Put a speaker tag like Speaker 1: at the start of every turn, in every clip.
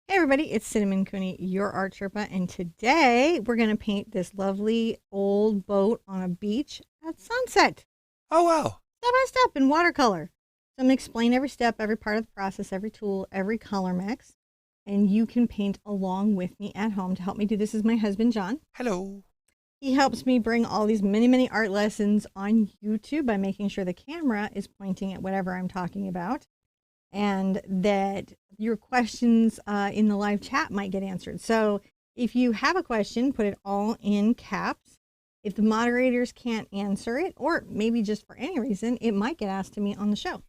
Speaker 1: Hey everybody, it's Cinnamon Cooney, your Art Sherpa, and today we're going to paint this lovely old boat on a beach at sunset,
Speaker 2: Oh, wow.
Speaker 1: step by step in watercolor. So I'm going to explain every step, every part of the process, every tool, every color mix, and you can paint along with me at home. To help me do this is my husband, John.
Speaker 2: Hello.
Speaker 1: He helps me bring all these many art lessons on YouTube by making sure the camera is pointing at whatever I'm talking about, and that your questions in the live chat might get answered. So if you have a question, put it all in caps. If the moderators can't answer it, or maybe just for any reason, it might get asked to me on the show.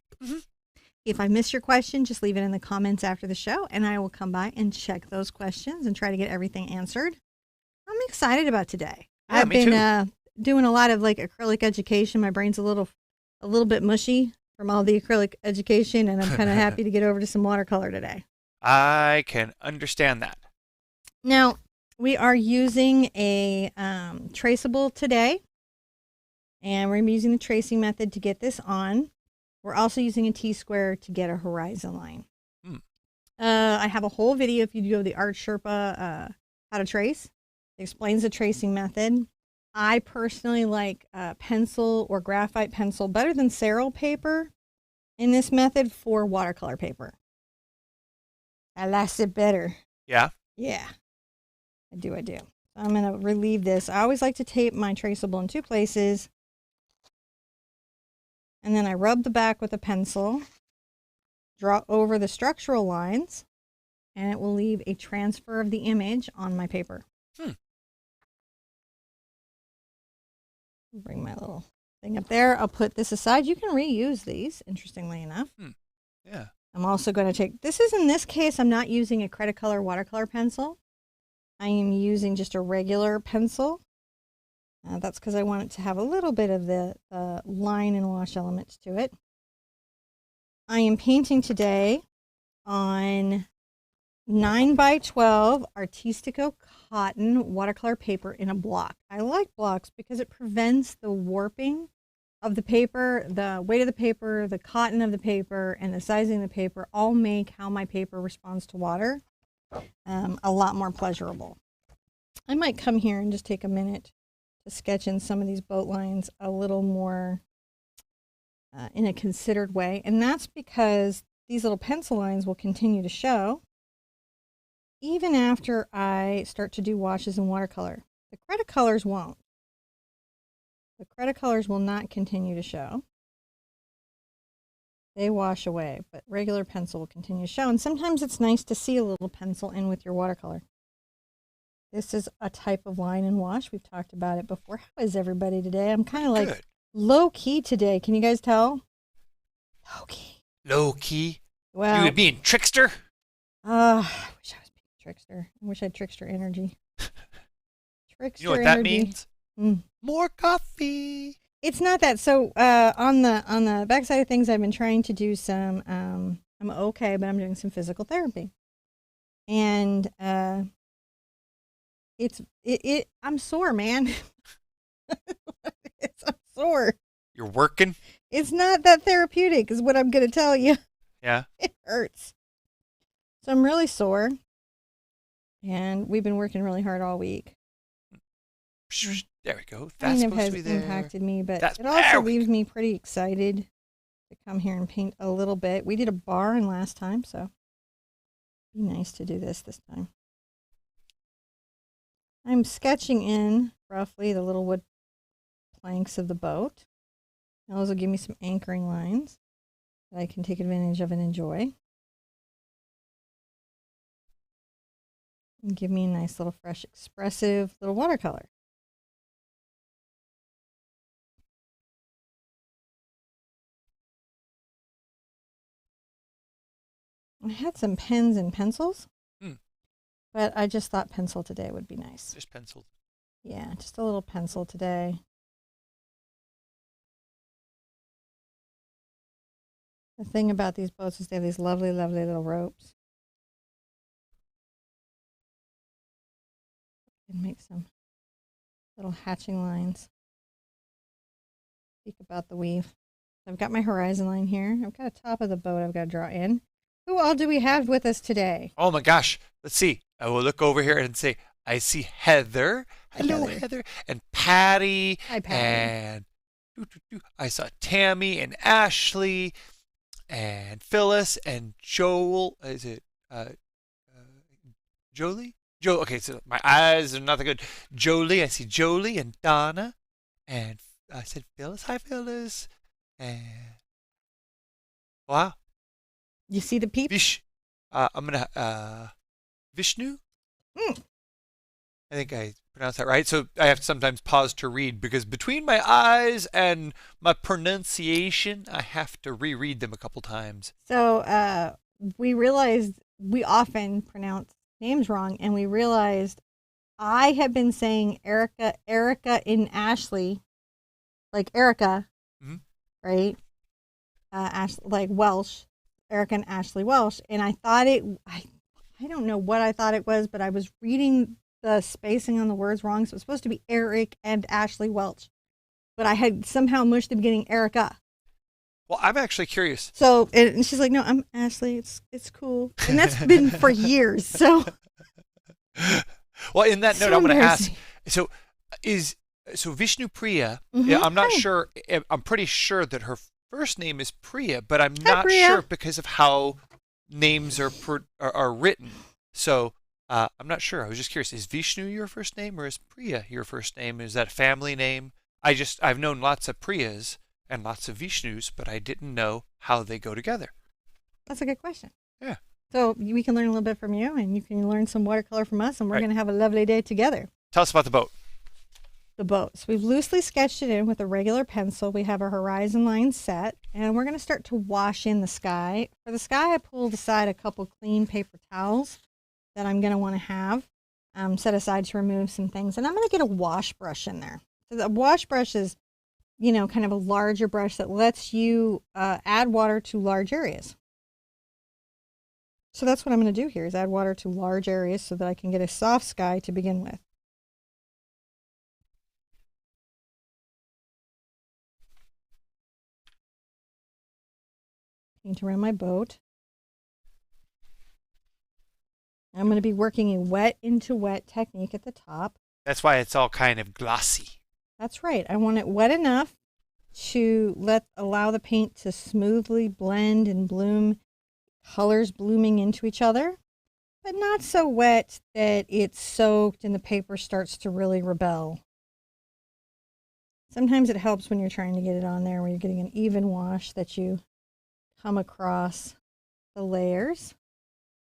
Speaker 1: If I miss your question, just leave it in the comments after the show, and I will come by and check those questions and try to get everything answered. I'm excited about today.
Speaker 2: Yeah,
Speaker 1: I've
Speaker 2: me
Speaker 1: been doing a lot of like acrylic education. My brain's a little bit mushy from all the acrylic education, and I'm kind of happy to get over to some watercolor today.
Speaker 2: I can understand that.
Speaker 1: Now, we are using a traceable today, and we're going to be using the tracing method to get this on. We're also using a T-square to get a horizon line. I have a whole video, if you go to the Art Sherpa how to trace. It explains the tracing method. I personally like pencil or graphite pencil better than Cerl paper in this method for watercolor paper. I like it better.
Speaker 2: Yeah?
Speaker 1: Yeah, I do. So I'm going to relieve this. I always like to tape my traceable in two places. And then I rub the back with a pencil, draw over the structural lines, and it will leave a transfer of the image on my paper. Bring my little thing up there. I'll put this aside. You can reuse these, interestingly enough.
Speaker 2: Yeah.
Speaker 1: I'm also going to take, in this case, I'm not using a Cretacolor watercolor pencil. I am using just a regular pencil. That's because I want it to have a little bit of the line and wash elements to it. I am painting today on 9x12 Artistico cotton watercolor paper in a block. I like blocks because it prevents the warping of the paper. The weight of the paper, the cotton of the paper, and the sizing of the paper all make how my paper responds to water a lot more pleasurable. I might come here and just take a minute to sketch in some of these boat lines a little more in a considered way, and that's because these little pencil lines will continue to show even after I start to do washes in watercolor. The Cretacolors won't. The Cretacolors will not continue to show. They wash away, but regular pencil will continue to show. And sometimes it's nice to see a little pencil in with your watercolor. This is a type of line and wash. We've talked about it before. How is everybody today? I'm kind of like low key today. Can you guys tell? Low key.
Speaker 2: Low key?
Speaker 1: Well,
Speaker 2: You would be in trickster?
Speaker 1: I wish I was being trickster. I wish I had trickster energy. Trickster
Speaker 2: You know what that
Speaker 1: energy.
Speaker 2: means? More coffee.
Speaker 1: It's not that. So on the backside of things, I've been trying to do some. I'm okay, but I'm doing some physical therapy, and I'm sore, man. I'm sore.
Speaker 2: You're working?
Speaker 1: It's not that therapeutic, is what I'm going to tell you.
Speaker 2: Yeah.
Speaker 1: It hurts. So I'm really sore, and we've been working really hard all week.
Speaker 2: There we go. That's
Speaker 1: Kind of
Speaker 2: supposed
Speaker 1: has
Speaker 2: to be there.
Speaker 1: impacted me, but
Speaker 2: That's
Speaker 1: it also
Speaker 2: there.
Speaker 1: leaves me pretty excited to come here and paint a little bit. We did a barn last time, so it'd be nice to do this time. I'm sketching in roughly the little wood planks of the boat. Those will give me some anchoring lines that I can take advantage of and enjoy. And give me a nice little fresh, expressive little watercolor. I had some pens and pencils, but I just thought pencil today would be nice.
Speaker 2: Just penciled.
Speaker 1: Yeah, just a little pencil today. The thing about these boats is they have these lovely little ropes. And make some little hatching lines. Speak about the weave. I've got my horizon line here. I've got a top of the boat I've got to draw in. Who all do we have with us today?
Speaker 2: Oh my gosh. let's see. I will look over here and say, I see Heather. Hello,
Speaker 1: Heather.
Speaker 2: Heather. And Patty.
Speaker 1: Hi, Patty.
Speaker 2: And I saw Tammy and Ashley and Phyllis and Joel. Is it Jolie? Okay, so my eyes are not that good. Jolie. I see Jolie and Donna. And I said Phyllis. Hi, Phyllis. And wow.
Speaker 1: You see the peeps?
Speaker 2: I'm gonna Vishnu.
Speaker 1: Mm.
Speaker 2: I think I pronounced that right. So I have to sometimes pause to read because between my eyes and my pronunciation, I have to reread them a couple times.
Speaker 1: So we realized we often pronounce names wrong, and we realized I had been saying Erica, and Ashley, like Erica, right? Like Welsh, Erica and Ashley Welsh, and I thought I don't know what I thought it was, but I was reading the spacing on the words wrong, so it was supposed to be Eric and Ashley Welch, but I had somehow mushed the beginning Erica.
Speaker 2: Well, I'm actually curious.
Speaker 1: So, and she's like, "No, I'm Ashley. It's cool," and that's been for years. So,
Speaker 2: well, in that note,
Speaker 1: so
Speaker 2: I'm going to ask.
Speaker 1: embarrassing.
Speaker 2: So Vishnu Priya?
Speaker 1: Mhm.
Speaker 2: Yeah, I'm not
Speaker 1: Hi.
Speaker 2: sure. I'm pretty sure that her first name is Priya, but I'm
Speaker 1: Hi,
Speaker 2: not
Speaker 1: Priya.
Speaker 2: sure because of how names are written. So I'm not sure. I was just curious. Is Vishnu your first name or is Priya your first name? Is that a family name? I've known lots of Priyas and lots of Vishnus, but I didn't know how they go together.
Speaker 1: That's a good question.
Speaker 2: Yeah.
Speaker 1: So we can learn a little bit from you, and you can learn some watercolor from us, and we're
Speaker 2: Right.
Speaker 1: going to have a lovely day together.
Speaker 2: Tell us about the boat.
Speaker 1: The boat. So we've loosely sketched it in with a regular pencil. We have our horizon line set, and we're going to start to wash in the sky. For the sky, I pulled aside a couple clean paper towels that I'm going to want to have set aside to remove some things. And I'm going to get a wash brush in there. So the wash brush is, kind of a larger brush that lets you add water to large areas. So that's what I'm going to do here is add water to large areas so that I can get a soft sky to begin with. Paint around my boat. I'm going to be working a wet into wet technique at the top.
Speaker 2: That's why it's all kind of glossy.
Speaker 1: That's right. I want it wet enough to allow the paint to smoothly blend and bloom, colors blooming into each other, but not so wet that it's soaked and the paper starts to really rebel. Sometimes it helps when you're trying to get it on there, where you're getting an even wash that you come across the layers.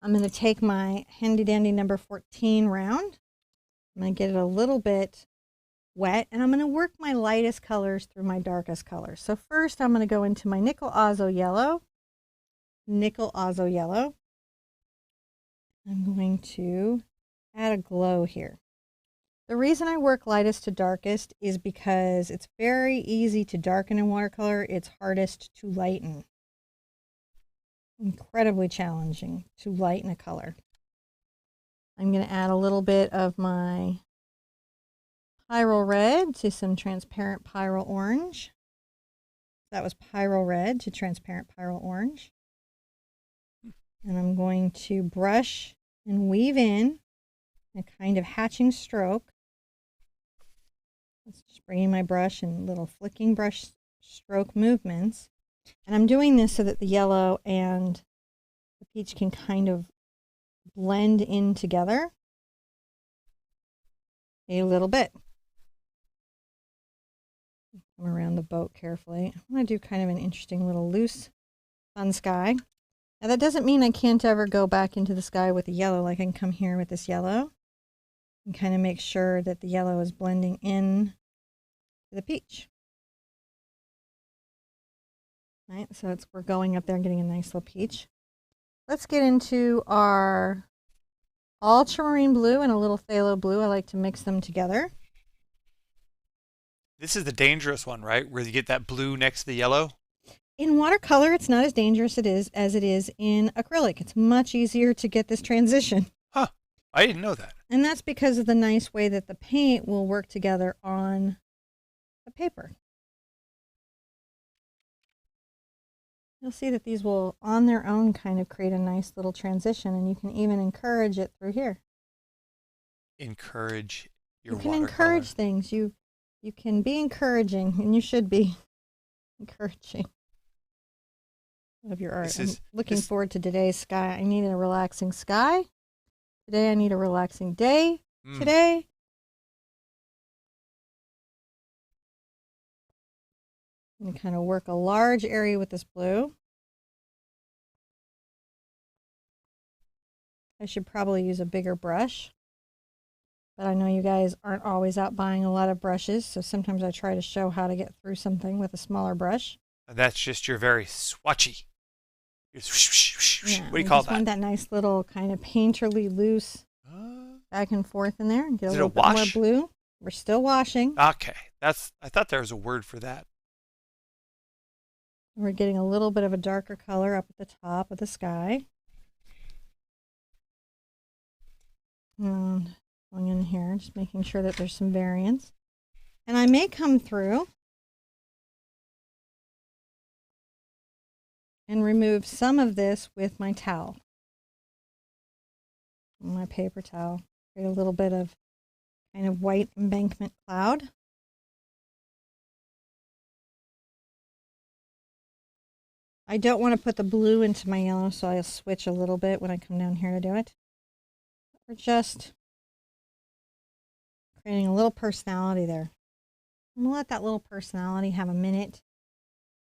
Speaker 1: I'm going to take my handy dandy number 14 round. I'm going to get it a little bit wet, and I'm going to work my lightest colors through my darkest colors. So first I'm going to go into my Nickel Azo Yellow. I'm going to add a glow here. The reason I work lightest to darkest is because it's very easy to darken in watercolor. It's hardest to lighten. Incredibly challenging to lighten a color. I'm going to add a little bit of my Pyrrole Red to some transparent Pyrrole Orange. That was Pyrrole Red to transparent Pyrrole Orange. And I'm going to brush and weave in a kind of hatching stroke. It's just bringing my brush in little flicking brush stroke movements. And I'm doing this so that the yellow and the peach can kind of blend in together a little bit. Come around the boat carefully. I'm going to do kind of an interesting little loose sun sky. Now that doesn't mean I can't ever go back into the sky with the yellow. Like I can come here with this yellow and kind of make sure that the yellow is blending in to the peach. Right, so we're going up there and getting a nice little peach. Let's get into our Ultramarine Blue and a little Phthalo Blue. I like to mix them together.
Speaker 2: This is the dangerous one, right? Where you get that blue next to the yellow?
Speaker 1: In watercolor, it's not as dangerous as it is in acrylic. It's much easier to get this transition.
Speaker 2: Huh. I didn't know that.
Speaker 1: And that's because of the nice way that the paint will work together on the paper. You'll see that these will, on their own, kind of create a nice little transition, and you can even encourage it through here.
Speaker 2: Encourage your
Speaker 1: You can
Speaker 2: watercolor.
Speaker 1: encourage things. You can be encouraging, and you should be encouraging of your art. I'm looking forward to today's sky. I needed a relaxing sky. Today I need a relaxing day. Today. I'm going to kind of work a large area with this blue. I should probably use a bigger brush, but I know you guys aren't always out buying a lot of brushes, so sometimes I try to show how to get through something with a smaller brush.
Speaker 2: And that's just your very swatchy.
Speaker 1: Yeah,
Speaker 2: what do you call that?
Speaker 1: I just want that nice little kind of painterly loose back and forth in there, and get a little bit more blue. We're still washing.
Speaker 2: Okay, I thought there was a word for that.
Speaker 1: We're getting a little bit of a darker color up at the top of the sky. And going in here, just making sure that there's some variance. And I may come through and remove some of this with my towel. My paper towel. Create a little bit of kind of white embankment cloud. I don't want to put the blue into my yellow, so I'll switch a little bit when I come down here to do it. We're just creating a little personality there. I'm going to let that little personality have a minute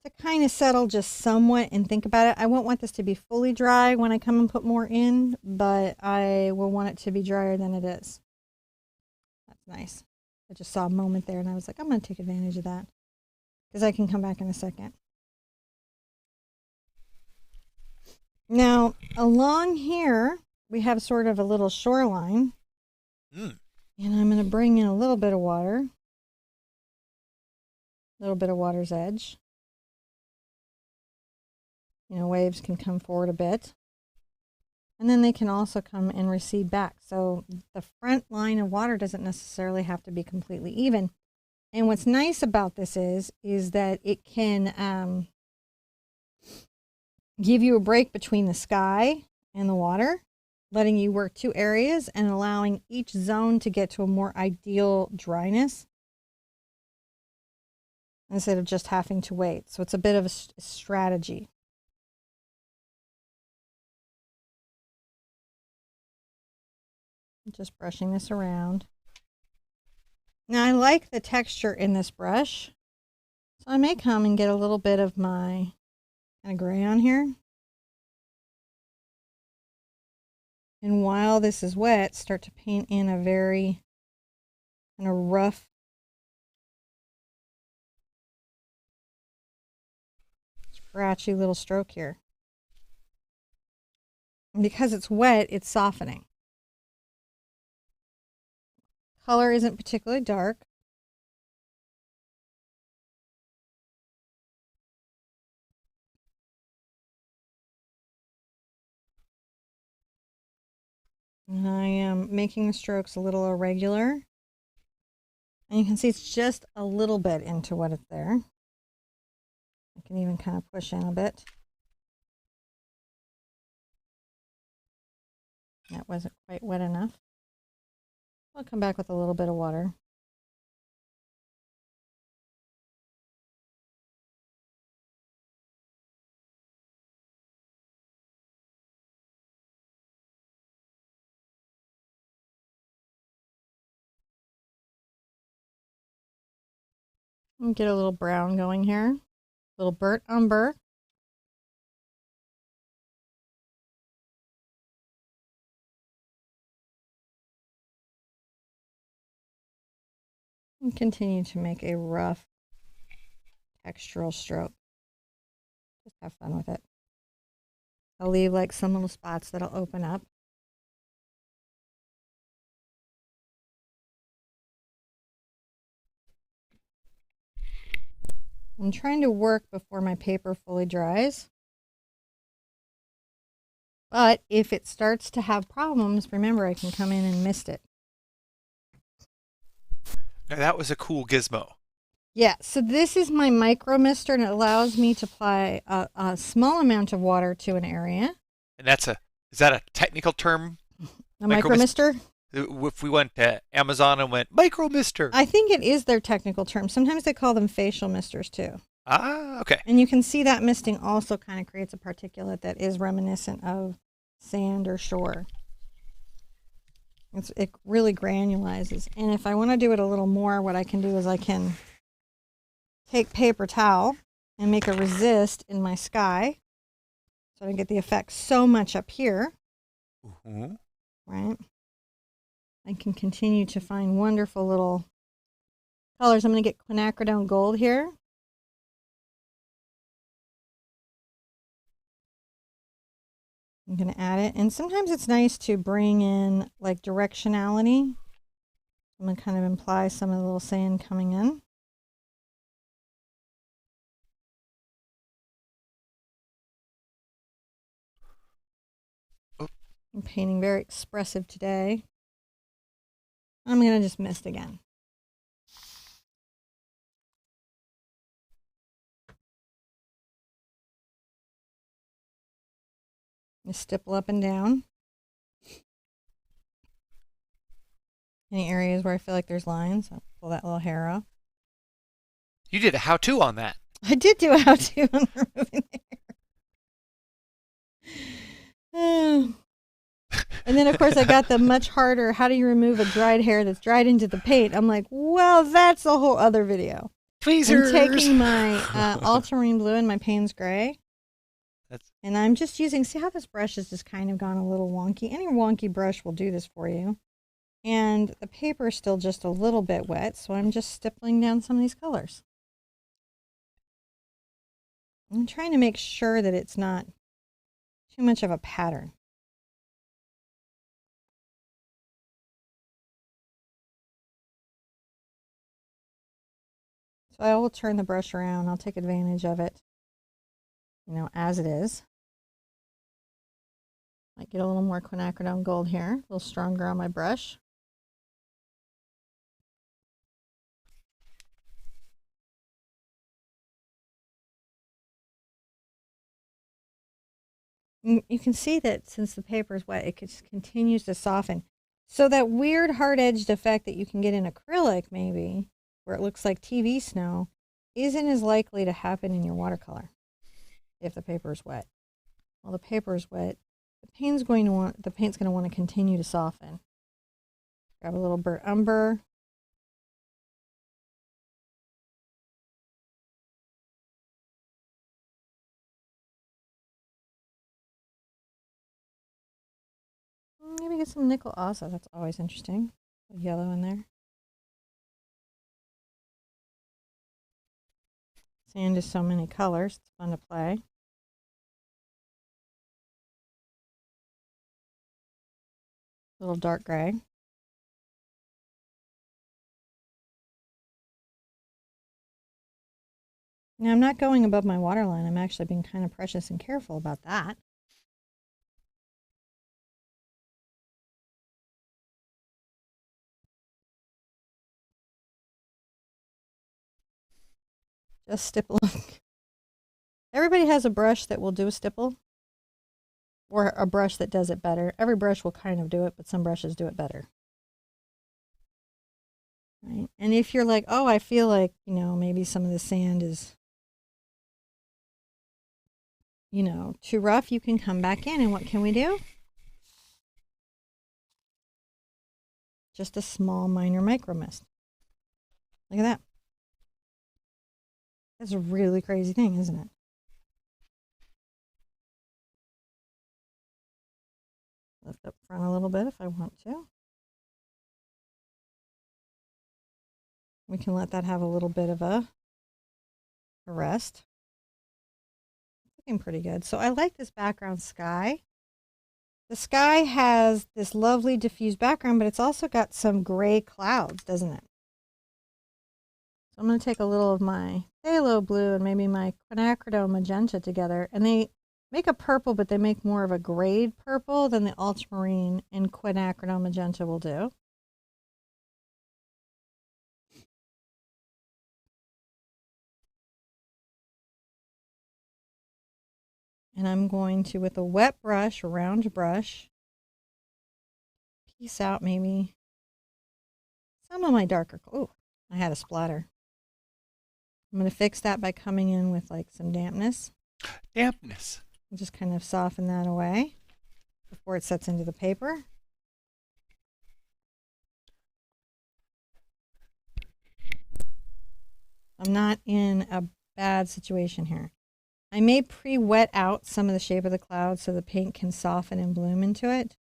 Speaker 1: to kind of settle just somewhat and think about it. I won't want this to be fully dry when I come and put more in, but I will want it to be drier than it is. That's nice. I just saw a moment there and I was like, I'm going to take advantage of that because I can come back in a second. Now, along here, we have sort of a little shoreline. And I'm going to bring in a little bit of water. A little bit of water's edge. You know, waves can come forward a bit. And then they can also come and recede back. So the front line of water doesn't necessarily have to be completely even. And what's nice about this is that it can give you a break between the sky and the water, letting you work two areas and allowing each zone to get to a more ideal dryness instead of just having to wait. So it's a bit of a strategy. Just brushing this around. Now I like the texture in this brush, so I may come and get a little bit of my kind of gray on here. And while this is wet, start to paint in a very kind of rough, scratchy little stroke here. And because it's wet, it's softening. Color isn't particularly dark. And I am making the strokes a little irregular. And you can see it's just a little bit into what it's there. I can even kind of push in a bit. That wasn't quite wet enough. I'll come back with a little bit of water. And get a little brown going here. A little burnt umber. And continue to make a rough textural stroke. Just have fun with it. I'll leave like some little spots that'll open up. I'm trying to work before my paper fully dries. But if it starts to have problems, remember I can come in and mist it.
Speaker 2: Now that was a cool gizmo.
Speaker 1: Yeah, so this is my Micromister, and it allows me to apply a small amount of water to an area.
Speaker 2: And is that a technical term?
Speaker 1: A Micromister?
Speaker 2: If we went to Amazon and went Micromister.
Speaker 1: I think it is their technical term. Sometimes they call them facial misters too.
Speaker 2: Ah, okay.
Speaker 1: And you can see that misting also kind of creates a particulate that is reminiscent of sand or shore. It really granulizes. And if I want to do it a little more, what I can do is I can take paper towel and make a resist in my sky. So I get the effect so much up here.
Speaker 2: Mm-hmm.
Speaker 1: Right? I can continue to find wonderful little colors. I'm going to get Quinacridone Gold here. I'm going to add it. And sometimes it's nice to bring in like directionality. I'm going to kind of imply some of the little sand coming in.
Speaker 2: Oh.
Speaker 1: I'm painting very expressive today. I'm going to just mist again. Just stipple up and down. Any areas where I feel like there's lines, I'll pull that little hair off.
Speaker 2: You did a how-to on that.
Speaker 1: I did do a how-to on removing hair. And then, of course, I got the much harder, how do you remove a dried hair that's dried into the paint? I'm like, well, that's a whole other video.
Speaker 2: Tweezers!
Speaker 1: I'm taking my Ultramarine Blue and my Payne's Gray. And I'm just using, see how this brush has just kind of gone a little wonky? Any wonky brush will do this for you. And the paper is still just a little bit wet, so I'm just stippling down some of these colors. I'm trying to make sure that it's not too much of a pattern. So I will turn the brush around. I'll take advantage of it, you know, as it is. Might get a little more Quinacridone Gold here, a little stronger on my brush. You can see that since the paper is wet, it just continues to soften. So that weird hard-edged effect that you can get in acrylic maybe, where it looks like TV snow, isn't as likely to happen in your watercolor if the paper is wet. Well, the paper is wet, the paint's going to want to continue to soften. Grab a little burnt umber. Maybe get some nickel Azo. That's always interesting. A yellow in there. Sand is so many colors. It's fun to play. A little dark gray. Now, I'm not going above my waterline. I'm actually being kind of precious and careful about that. Just stipple. Everybody has a brush that will do a stipple, or a brush that does it better. Every brush will kind of do it, but some brushes do it better. Right? And if you're like, oh, I feel like, you know, maybe some of the sand is, you know, too rough, you can come back in, and what can we do? Just a small minor micro mist. Look at that. That's a really crazy thing, isn't it? Lift up front a little bit if I want to. We can let that have a little bit of a rest. Looking pretty good. So I like this background sky. The sky has this lovely diffused background, but it's also got some gray clouds, doesn't it? So I'm going to take a little of my Phthalo Blue and maybe my Quinacridone Magenta together, and they make a purple, but they make more of a grade purple than the Ultramarine and Quinacridone Magenta will do. And I'm going to, with a wet brush, a round brush, piece out maybe some of my darker. Oh, I had a splatter. I'm going to fix that by coming in with like some dampness.
Speaker 2: Dampness.
Speaker 1: And just kind of soften that away before it sets into the paper. I'm not in a bad situation here. I may pre-wet out some of the shape of the cloud so the paint can soften and bloom into it.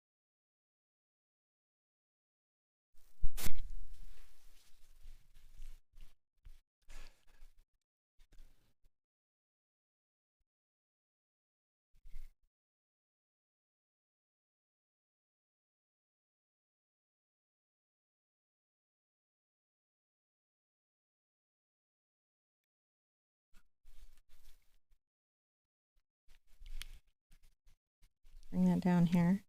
Speaker 1: Bring that down here.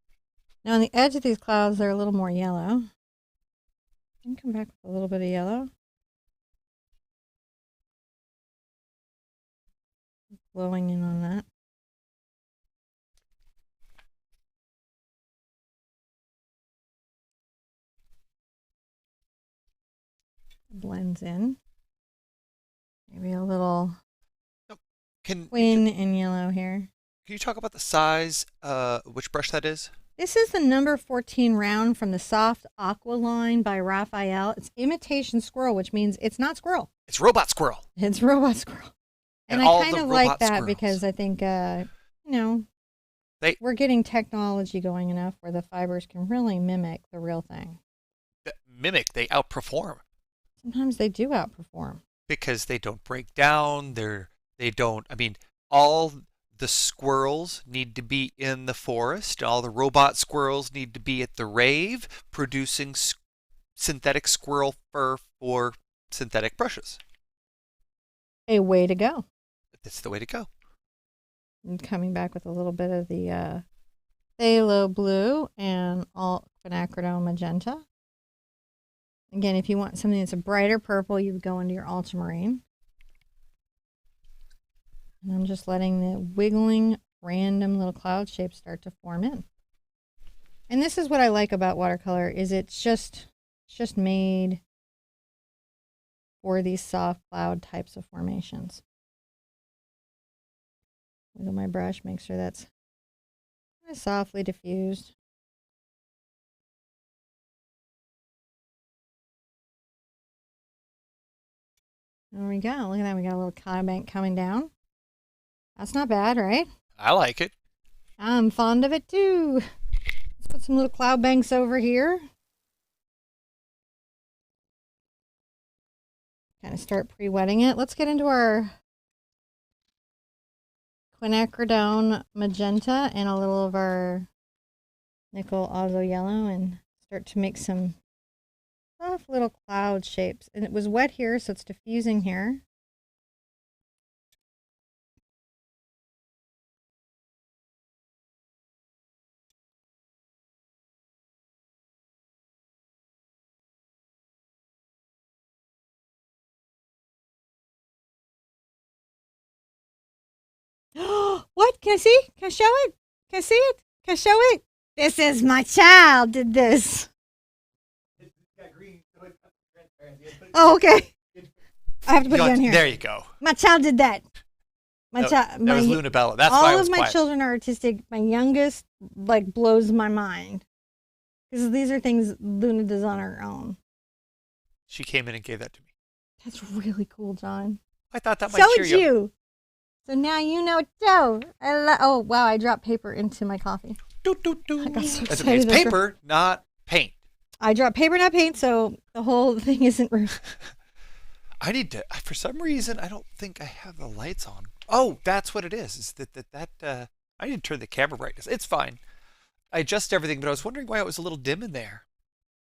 Speaker 1: Now on the edge of these clouds, they're a little more yellow. I can come back with a little bit of yellow. Blowing in on that. Blends in. Maybe a little twin in yellow here.
Speaker 2: Can you talk about the size, which brush that is?
Speaker 1: This is the number 14 round from the Soft Aqua line by Raphael. It's imitation squirrel, which means it's not squirrel.
Speaker 2: It's robot squirrel.
Speaker 1: It's robot squirrel. And I kind of like that squirrels. Because I think, you know, we're getting technology going enough where the fibers can really mimic the real thing.
Speaker 2: They outperform.
Speaker 1: Sometimes they do outperform.
Speaker 2: Because they don't break down. All the squirrels need to be in the forest. All the robot squirrels need to be at the rave producing synthetic squirrel fur for synthetic brushes.
Speaker 1: A way to go.
Speaker 2: That's the way to go.
Speaker 1: And coming back with a little bit of the Phthalo Blue and Quinacridone Magenta. Again, if you want something that's a brighter purple, you would go into your ultramarine. And I'm just letting the wiggling, random little cloud shapes start to form in. And this is what I like about watercolor, is it's just made for these soft cloud types of formations. Wiggle my brush, make sure that's kind of softly diffused. There we go. Look at that. We got a little cloud bank coming down. That's not bad, right?
Speaker 2: I like it.
Speaker 1: I'm fond of it too. Let's put some little cloud banks over here. Kind of start pre-wetting it. Let's get into our Quinacridone Magenta and a little of our nickel Azo Yellow and start to make some soft little cloud shapes. And it was wet here, so it's diffusing here. What? Can I see? Can I show it? Can I see it? Can I show it? This is my child did this. Oh, okay. I have to put it down here.
Speaker 2: There you go.
Speaker 1: My child did that.
Speaker 2: That was Luna Bella. That's why I was
Speaker 1: all of my
Speaker 2: quiet.
Speaker 1: children are artistic. My youngest blows my mind because these are things Luna does on her own.
Speaker 2: She came in and gave that to me.
Speaker 1: That's really cool, John.
Speaker 2: I thought that might cheer you.
Speaker 1: So now you know too. Oh wow! I dropped paper into my coffee.
Speaker 2: I got so excited. It's paper, not paint.
Speaker 1: I dropped paper, not paint, so the whole thing isn't.
Speaker 2: I need to. For some reason, I don't think I have the lights on. Oh, that's what it is. Is that I need to turn the camera brightness. It's fine. I adjust everything, but I was wondering why it was a little dim in there.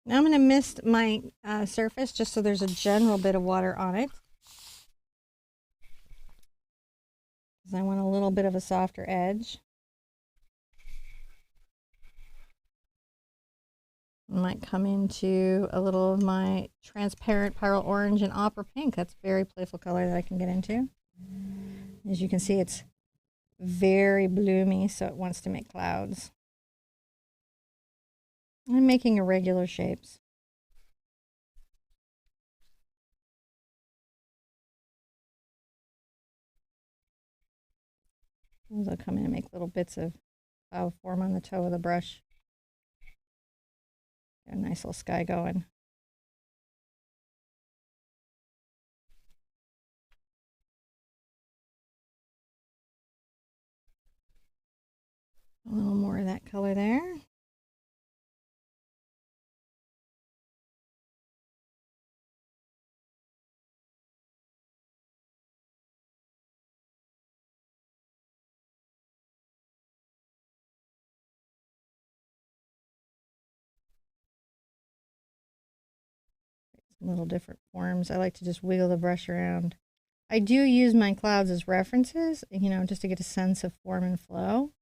Speaker 1: Now I'm going to mist my surface just so there's a general bit of water on it. Because I want a little bit of a softer edge. I might come into a little of my transparent Pyrrole Orange and Opera Pink. That's a very playful color that I can get into. As you can see, it's very bloomy, so it wants to make clouds. I'm making irregular shapes. I'll come in and make little bits of cloud form on the toe of the brush. Got a nice little sky going. A little more of that color there. Some little different forms. I like to just wiggle the brush around. I do use my clouds as references, you know, just to get a sense of form and flow.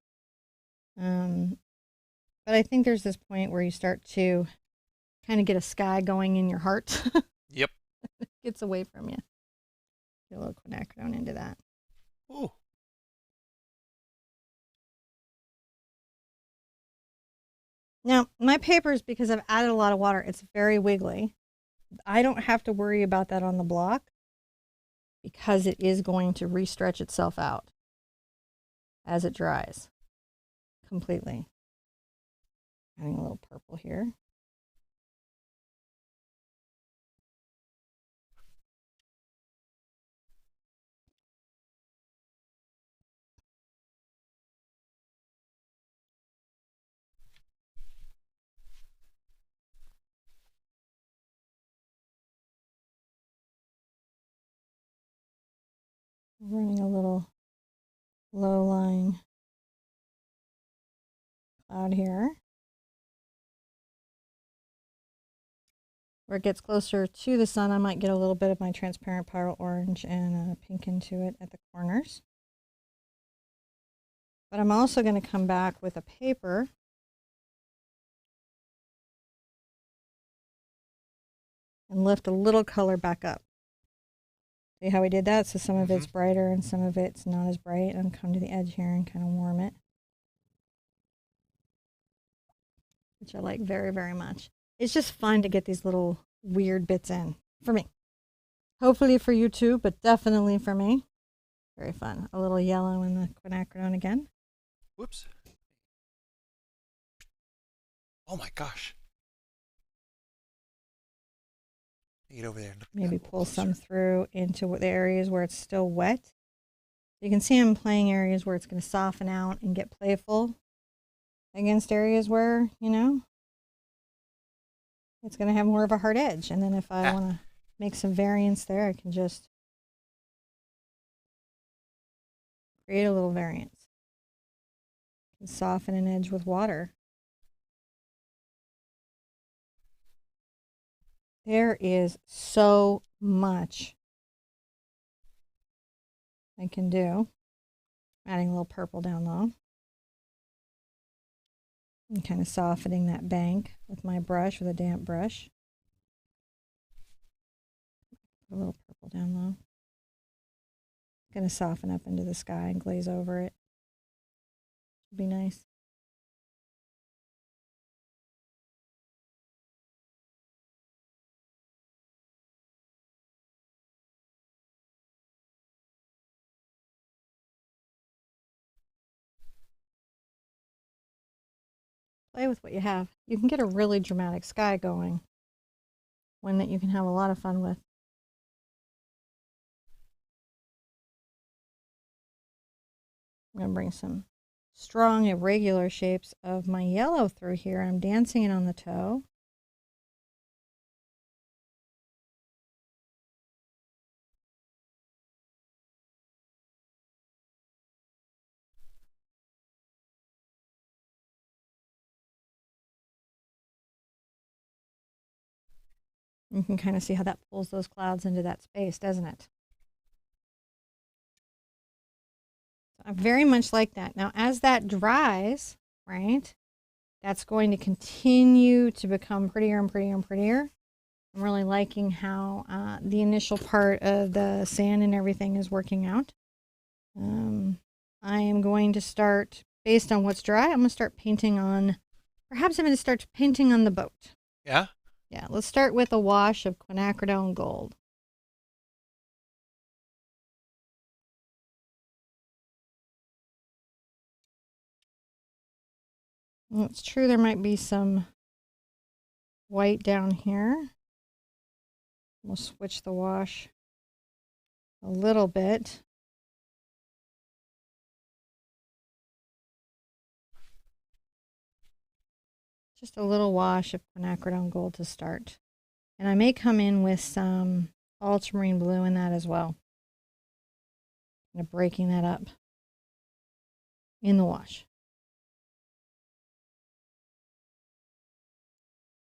Speaker 1: But I think there's this point where you start to kind of get a sky going in your heart.
Speaker 2: Yep.
Speaker 1: It gets away from you. Get a little quinacridone into that.
Speaker 2: Ooh.
Speaker 1: Now, my papers, because I've added a lot of water, it's very wiggly. I don't have to worry about that on the block because it is going to re-stretch itself out as it dries completely. Adding a little purple here. Running a little low-lying cloud here. Where it gets closer to the sun, I might get a little bit of my transparent pyrrole orange and pink into it at the corners. But I'm also going to come back with a paper and lift a little color back up. See how we did that? So some of it's brighter and some of it's not as bright. And come to the edge here and kind of warm it, which I like very, very much. It's just fun to get these little weird bits in, for me. Hopefully for you too, but definitely for me. Very fun. A little yellow in the quinacridone again.
Speaker 2: Whoops. Oh my gosh. Get over there and look.
Speaker 1: Maybe pull some through into the areas where it's still wet. You can see I'm playing areas where it's going to soften out and get playful against areas where, you know, it's going to have more of a hard edge. And then if I want to make some variance there, I can just create a little variance. And soften an edge with water. There is so much I can do. Adding a little purple down low. And kind of softening that bank with my brush, with a damp brush. Put a little purple down low. Going to soften up into the sky and glaze over it. Should be nice. Play with what you have. You can get a really dramatic sky going. One that you can have a lot of fun with. I'm going to bring some strong irregular shapes of my yellow through here. I'm dancing it on the toe. You can kind of see how that pulls those clouds into that space, doesn't it? So I very much like that. Now, as that dries, right, that's going to continue to become prettier and prettier and prettier. I'm really liking how the initial part of the sand and everything is working out. I am going to start, based on what's dry, I'm going to start painting on, perhaps I'm going to start painting on the boat.
Speaker 2: Yeah?
Speaker 1: Yeah, let's start with a wash of Quinacridone Gold. Well, it's true there might be some white down here. We'll switch the wash a little bit. Just a little wash of Quinacridone Gold to start. And I may come in with some Ultramarine Blue in that as well. Kind of breaking that up in the wash.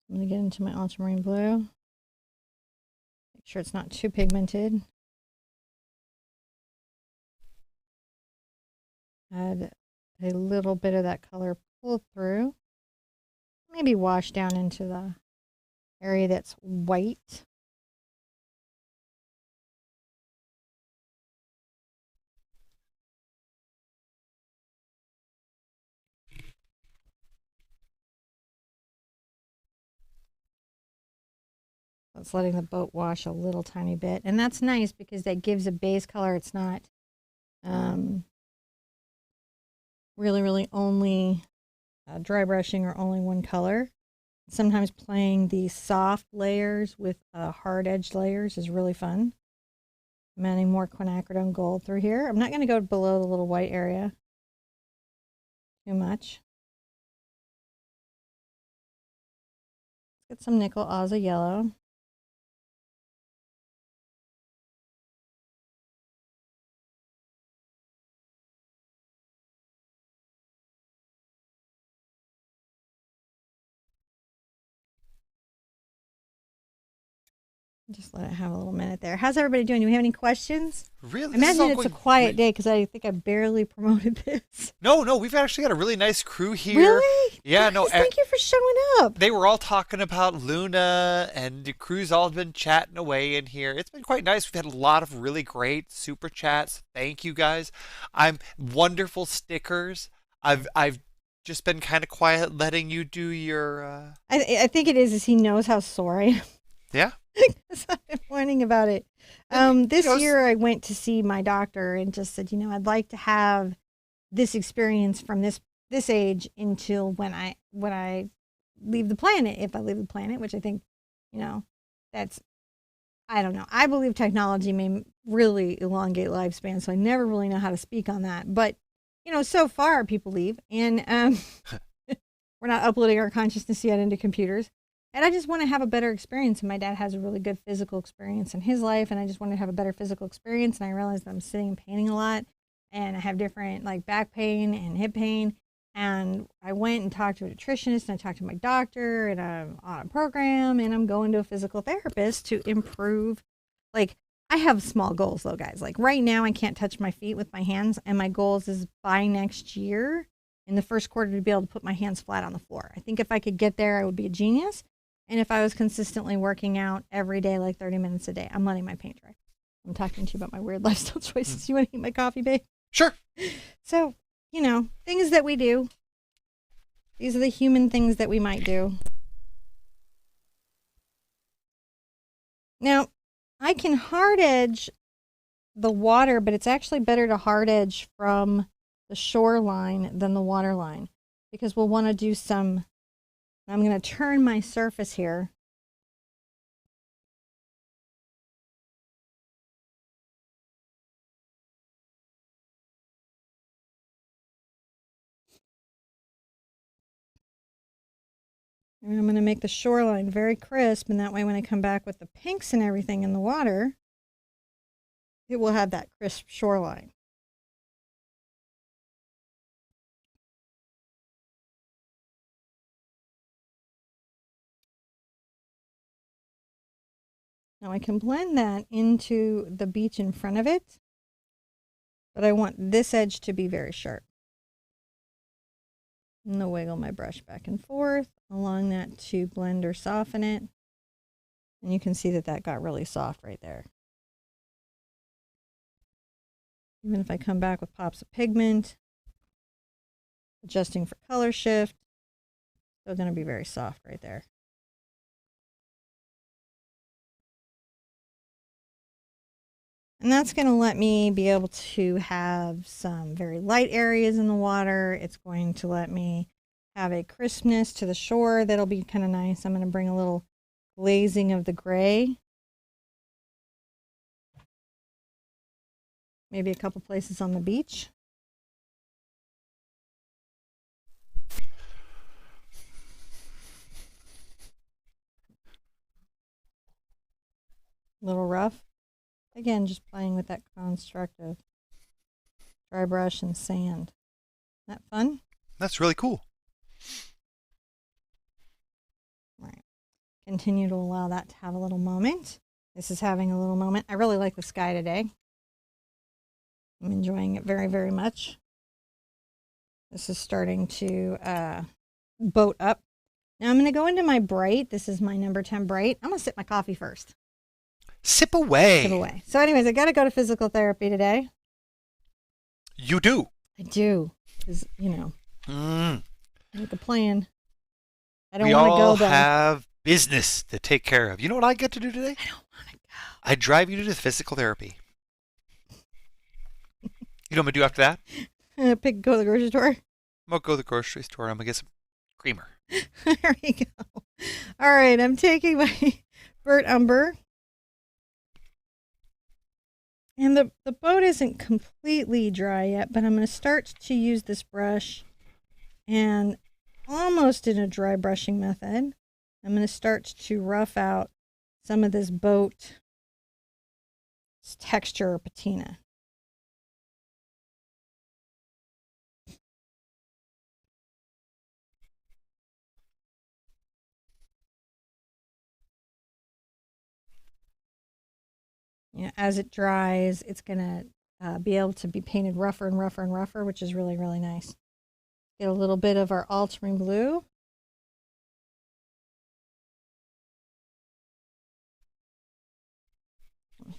Speaker 1: I'm going to get into my Ultramarine Blue. Make sure it's not too pigmented. Add a little bit of that color pull through. Maybe wash down into the area that's white. It's letting the boat wash a little tiny bit. And that's nice because that gives a base color. It's not really only dry brushing or only one color. Sometimes playing the soft layers with hard edged layers is really fun. I'm adding more Quinacridone Gold through here. I'm not going to go below the little white area too much. Let's get some nickel Azo Yellow. Just let it have a little minute there. How's everybody doing? Do we have any questions?
Speaker 2: Really?
Speaker 1: I imagine it's a quiet day because I think I barely promoted this.
Speaker 2: No, we've actually got a really nice crew here.
Speaker 1: Really?
Speaker 2: Yeah, no.
Speaker 1: Thank you for showing up.
Speaker 2: They were all talking about Luna, and the crew's all been chatting away in here. It's been quite nice. We've had a lot of really great super chats. Thank you guys. I'm wonderful stickers. I've just been kind of quiet, letting you do your.
Speaker 1: I think it is he knows how sore I am.
Speaker 2: Yeah.
Speaker 1: Because I've been warning about it. This year I went to see my doctor and just said, I'd like to have this experience from this age until when I leave the planet, if I leave the planet, which I think, that's, I don't know. I believe technology may really elongate lifespan, so I never really know how to speak on that. But, so far people leave, and we're not uploading our consciousness yet into computers. And I just want to have a better experience. And my dad has a really good physical experience in his life. And I just want to have a better physical experience. And I realized that I'm sitting and painting a lot. And I have different back pain and hip pain. And I went and talked to a nutritionist. And I talked to my doctor. And I'm on a program. And I'm going to a physical therapist to improve. I have small goals though, guys. Right now I can't touch my feet with my hands. And my goals is by next year in the first quarter to be able to put my hands flat on the floor. I think if I could get there, I would be a genius. And if I was consistently working out every day, 30 minutes a day, I'm letting my paint dry. I'm talking to you about my weird lifestyle choices. You want to eat my coffee, babe?
Speaker 2: Sure.
Speaker 1: So, things that we do. These are the human things that we might do. Now, I can hard edge the water, but it's actually better to hard edge from the shoreline than the water line because we'll want to do some. I'm going to turn my surface here. And I'm going to make the shoreline very crisp, and that way when I come back with the pinks and everything in the water, it will have that crisp shoreline. Now I can blend that into the beach in front of it, but I want this edge to be very sharp. And I'll wiggle my brush back and forth along that to blend or soften it. And you can see that got really soft right there. Even if I come back with pops of pigment, adjusting for color shift, still going to be very soft right there. And that's going to let me be able to have some very light areas in the water. It's going to let me have a crispness to the shore that'll be kind of nice. I'm going to bring a little glazing of the gray. Maybe a couple places on the beach. A little rough. Again, just playing with that construct of dry brush and sand. Isn't that fun?
Speaker 2: That's really cool.
Speaker 1: Right. Continue to allow that to have a little moment. This is having a little moment. I really like the sky today. I'm enjoying it very, very much. This is starting to boat up. Now I'm going to go into my bright. This is my number 10 bright. I'm going to sip my coffee first.
Speaker 2: Sip away.
Speaker 1: Sip away. So anyways, I got to go to physical therapy today.
Speaker 2: You do.
Speaker 1: I do. Because, make a plan. I don't
Speaker 2: we
Speaker 1: want to
Speaker 2: all
Speaker 1: go though.
Speaker 2: have business to take care of. You know what I get to do today?
Speaker 1: I don't want to go.
Speaker 2: I drive you to the physical therapy. You know what I'm going to do after that?
Speaker 1: Go to the grocery store.
Speaker 2: I'm going to go to the grocery store and I'm going to get some creamer.
Speaker 1: There we go. All right, I'm taking my burnt umber. And the boat isn't completely dry yet, but I'm going to start to use this brush and almost in a dry brushing method, I'm going to start to rough out some of this boat texture or patina. As it dries, it's going to be able to be painted rougher and rougher and rougher, which is really, really nice. Get a little bit of our Ultramarine Blue.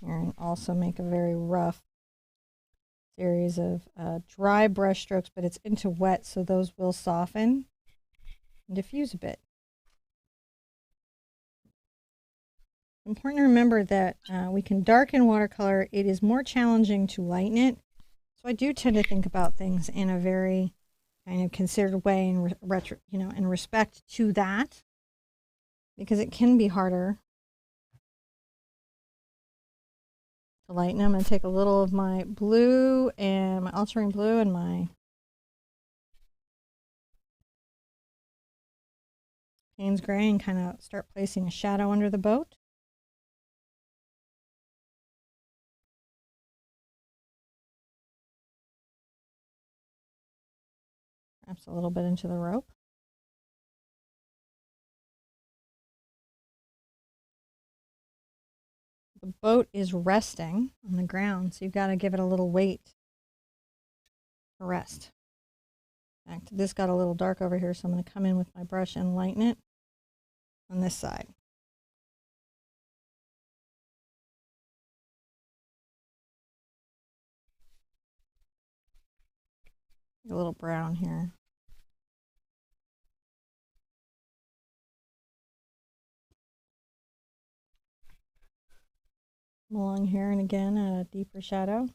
Speaker 1: Here, and also make a very rough series of dry brush strokes, but it's into wet, so those will soften and diffuse a bit. Important to remember that we can darken watercolor. It is more challenging to lighten it. So I do tend to think about things in a very kind of considered way in respect to that, because it can be harder to lighten. I'm going to take a little of my blue and my ultramarine blue and my Payne's gray and kind of start placing a shadow under the boat. Perhaps a little bit into the rope. The boat is resting on the ground, so you've got to give it a little weight to rest. In fact, this got a little dark over here, so I'm going to come in with my brush and lighten it on this side. A little brown here. Along here, and again, a deeper shadow.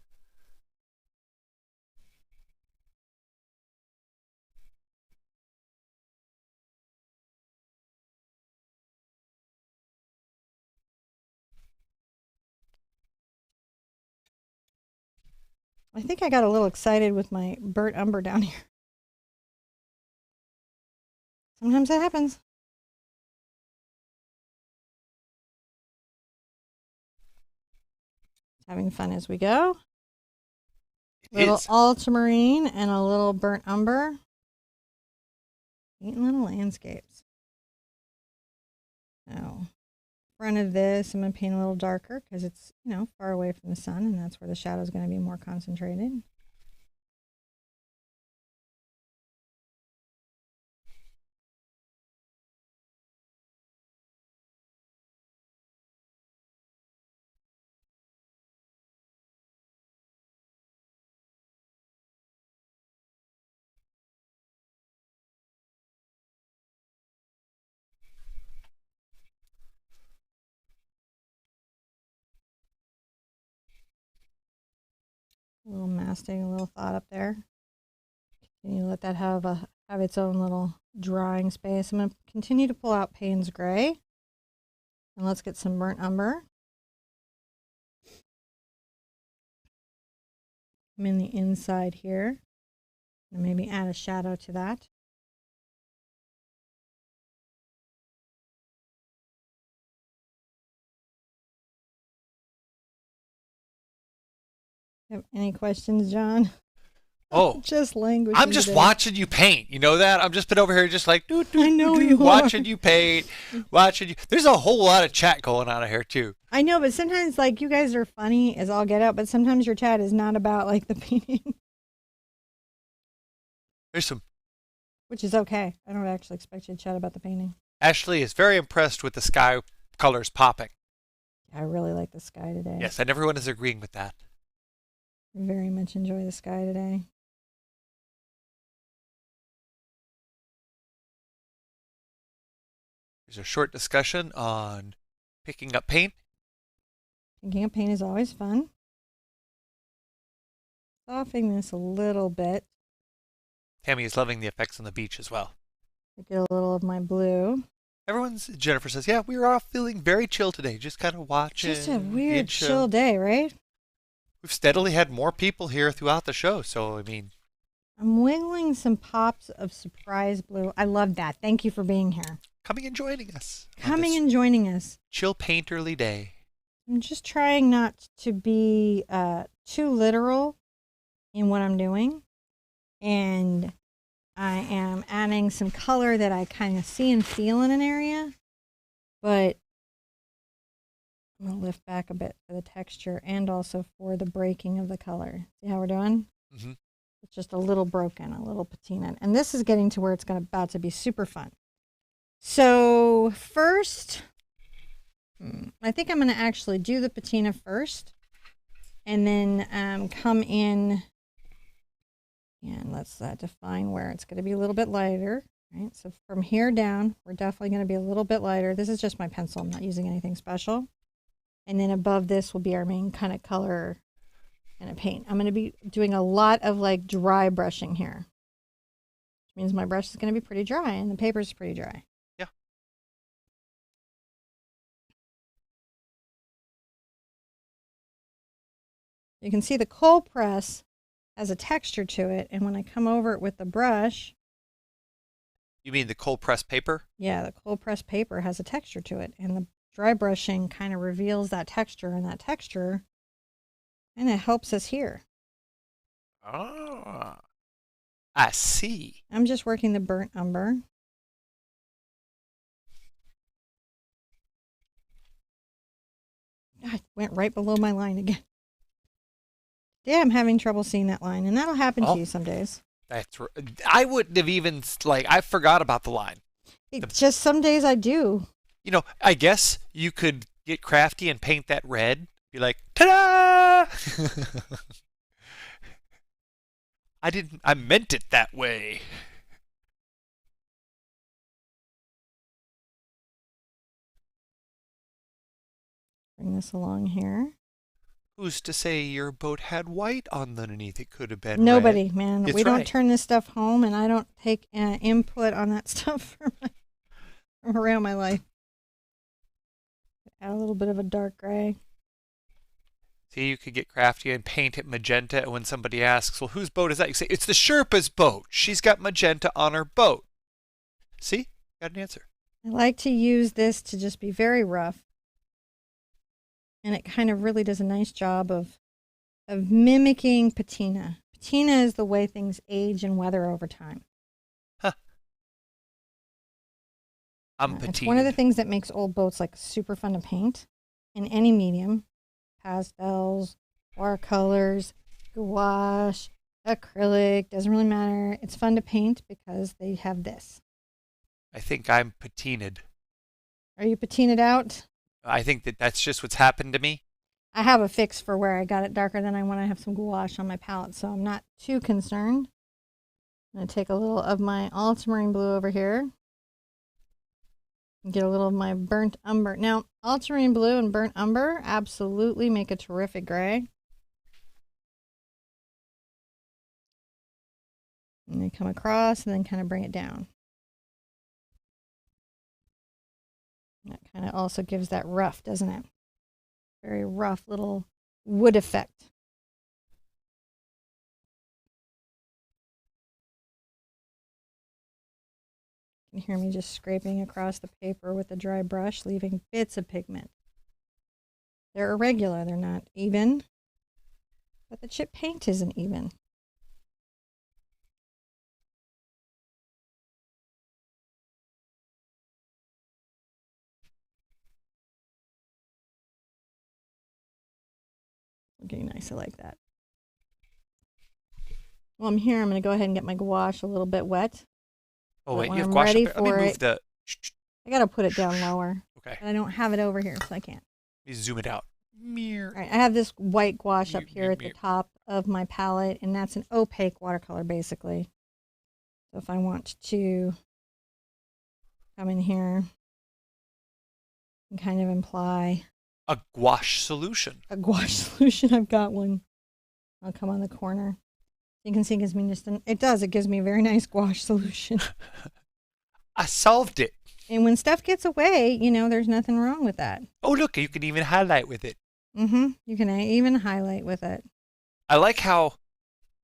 Speaker 1: I think I got a little excited with my burnt umber down here. Sometimes that happens. Having fun as we go. Little ultramarine and a little burnt umber. Painting little landscapes. Now, front of this, I'm going to paint a little darker because it's, far away from the sun, and that's where the shadow is going to be more concentrated. A little masting, a little thought up there. Continue to let that have its own little drying space. I'm going to continue to pull out Payne's Gray. And let's get some burnt umber. I'm in the inside here. And maybe add a shadow to that. Have any questions, John?
Speaker 2: Oh,
Speaker 1: just language.
Speaker 2: I'm just watching you paint. You know that? I'm just been over here just like,
Speaker 1: I know you
Speaker 2: watching
Speaker 1: are.
Speaker 2: you paint, watching you. There's a whole lot of chat going on here too.
Speaker 1: I know, but sometimes like you guys are funny as all get out, but sometimes your chat is not about like the painting.
Speaker 2: There's some.
Speaker 1: Which is okay. I don't actually expect you to chat about the painting.
Speaker 2: Ashley is very impressed with the sky colors popping.
Speaker 1: I really like the sky today.
Speaker 2: Yes, and everyone is agreeing with that.
Speaker 1: I very much enjoy the sky today.
Speaker 2: There's a short discussion on picking up paint.
Speaker 1: Picking up paint is always fun. Softening this a little bit.
Speaker 2: Tammy is loving the effects on the beach as well.
Speaker 1: I get a little of my blue.
Speaker 2: Jennifer says, yeah, we were all feeling very chill today, just kind of watching.
Speaker 1: Just a weird chill day, right?
Speaker 2: We've steadily had more people here throughout the show, so I mean.
Speaker 1: I'm wiggling some pops of surprise blue. I love that. Thank you for being here.
Speaker 2: Coming and joining us.
Speaker 1: Coming and joining us.
Speaker 2: Chill painterly day.
Speaker 1: I'm just trying not to be too literal in what I'm doing. And I am adding some color that I kind of see and feel in an area. But I'm going to lift back a bit for the texture and also for the breaking of the color. See how we're doing?
Speaker 2: Mm-hmm.
Speaker 1: It's just a little broken, a little patina. And this is getting to where it's about to be super fun. So first, I think I'm going to actually do the patina first. And then come in. And let's define where it's going to be a little bit lighter. Right? So from here down, we're definitely going to be a little bit lighter. This is just my pencil. I'm not using anything special. And then above this will be our main kind of color and a paint. I'm going to be doing a lot of like dry brushing here. Which means my brush is going to be pretty dry and the paper is pretty dry.
Speaker 2: Yeah.
Speaker 1: You can see the cold press has a texture to it, and when I come over it with the brush.
Speaker 2: You mean the cold press paper?
Speaker 1: Yeah, the cold press paper has a texture to it, and the dry brushing kind of reveals that texture, and that texture kind of helps us here.
Speaker 2: Ah, I see.
Speaker 1: I'm just working the burnt umber. I went right below my line again. Yeah, I'm having trouble seeing that line, and that'll happen to you some days.
Speaker 2: I wouldn't have even, I forgot about the line.
Speaker 1: Just some days I do.
Speaker 2: You know, I guess you could get crafty and paint that red. Be like, ta-da! I meant it that way.
Speaker 1: Bring this along here.
Speaker 2: Who's to say your boat had white on underneath? It could have been
Speaker 1: nobody,
Speaker 2: red.
Speaker 1: man. We don't turn this stuff home, and I don't take input on that stuff from around my life. Add a little bit of a dark gray.
Speaker 2: See, you could get crafty and paint it magenta, and when somebody asks, well, whose boat is that? You say, it's the Sherpa's boat. She's got magenta on her boat. See? Got an answer.
Speaker 1: I like to use this to just be very rough. And it kind of really does a nice job of mimicking patina. Patina is the way things age and weather over time.
Speaker 2: Huh. I'm patinaed.
Speaker 1: It's one of the things that makes old boats like super fun to paint in any medium. Pastels, watercolors, gouache, acrylic, doesn't really matter. It's fun to paint because they have this.
Speaker 2: I think I'm patinaed.
Speaker 1: Are you patinaed out?
Speaker 2: I think that's just what's happened to me.
Speaker 1: I have a fix for where I got it darker than I want to have some gouache on my palette, so I'm not too concerned. I'm going to take a little of my Ultramarine Blue over here and get a little of my burnt umber. Now, Ultramarine Blue and burnt umber absolutely make a terrific gray. And then come across and then kind of bring it down. That kind of also gives that rough, doesn't it? Very rough little wood effect. You can hear me just scraping across the paper with a dry brush, leaving bits of pigment. They're irregular, they're not even, but the chip paint isn't even. Looking nice, I like that. While I'm here, I'm going to go ahead and get my gouache a little bit wet.
Speaker 2: Oh, wait,
Speaker 1: when
Speaker 2: you have
Speaker 1: I'm
Speaker 2: gouache
Speaker 1: ready
Speaker 2: up there? Let me
Speaker 1: for
Speaker 2: move
Speaker 1: it,
Speaker 2: the...
Speaker 1: I got to put it down lower.
Speaker 2: Okay.
Speaker 1: And I don't have it over here, so I can't.
Speaker 2: Let me zoom it out.
Speaker 1: All right, I have this white gouache up here at the top of my palette, and that's an opaque watercolor, basically. So if I want to come in here and kind of imply
Speaker 2: A gouache solution.
Speaker 1: a gouache solution, I've got one. I'll come on the corner. You can see it gives me it gives me a very nice gouache solution.
Speaker 2: I solved it.
Speaker 1: And when stuff gets away, you know, there's nothing wrong with that.
Speaker 2: Oh, look, you can even highlight with it.
Speaker 1: You can even highlight with it.
Speaker 2: I like how